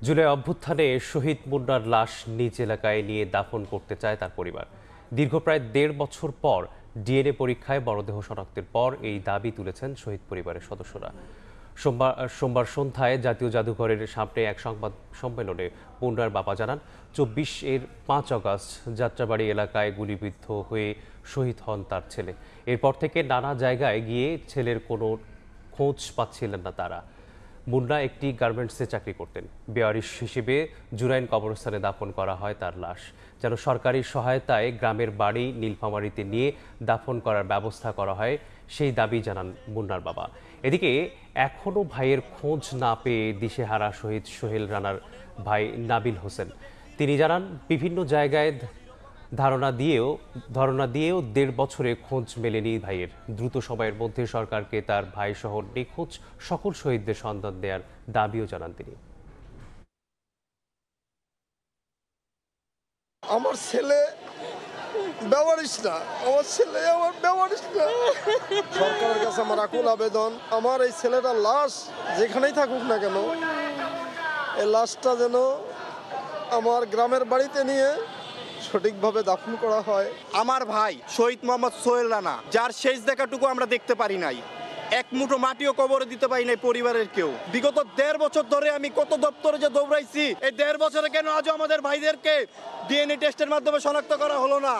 জুলাই অভ্যুত্থানে শহীদ মুন্নার লাশ নিজ এলাকায় নিয়ে দাফন করতে চায় তার পরিবার। দীর্ঘ প্রায় ১.৫ বছর পর ডিএনএ পরীক্ষায় মরদেহ শনাক্তের পর এই দাবি তুলেছেন শহীদ পরিবারের সদস্যরা। সোমবার সন্ধ্যায় জাতীয় জাদুঘরের সামনে এক সংবাদ সম্মেলনে মুন্নার বাবা জানান, ২৪-এর ৫ আগস্ট যাত্রাবাড়ি এলাকায় গুলিবিদ্ধ হয়ে শহীদ হন তার ছেলে। এরপর থেকে নানা জায়গায় গিয়ে ছেলের কোনো খোঁজ পাচ্ছিলেন না তারা। মুন্না একটি গার্মেন্টসে চাকরি করতেন। বেওয়ারিশ হিসেবে জুরাইন কবরস্থানে দাফন করা হয় তার লাশ। যেন সরকারি সহায়তায় গ্রামের বাড়ি নীলফামারীতে নিয়ে দাফন করার ব্যবস্থা করা হয়, সেই দাবি জানান মুন্নার বাবা। এদিকে এখনও ভাইয়ের খোঁজ না পেয়ে দিশেহারা শহীদ সোহেল রানার ভাই নাবিল হোসেন। তিনি জানান, বিভিন্ন জায়গায় ধরনা দিয়েও ১.৫ বছরে খোঁজ মেলেনি ভাইয়ের। দ্রুত সময়ের মধ্যে সরকারকে তার ভাই সহ নিখোঁজ সকল শহীদদের সন্ধান দেওয়ার দাবিও জানান তিনি। আমার ছেলে বেওয়ারিশ না, আমার ছেলে আমার বেওয়ারিশ না। সরকারের কাছে আমার আকুল আবেদন, আমার এই ছেলেটার লাশ যেখানেই থাকুক না কেন, এই লাশটা যেন আমার গ্রামের বাড়িতে নিয়ে সঠিকভাবে দাফন করা হয়। আমার ভাই শহীদ মোহাম্মদ সোহেল রানা, যার শেষ দেখাটুকু আমরা দেখতে পারি নাই, এক মুঠো মাটিও কবরে দিতে পারি নাই পরিবারের কেউ। বিগত ১.৫ বছর ধরে আমি কত দপ্তরে যে দৌড়াইছি, এই ১.৫ বছরে কেন আজও আমাদের ভাইদেরকে ডিএনএ টেস্টের মাধ্যমে শনাক্ত করা হলো না?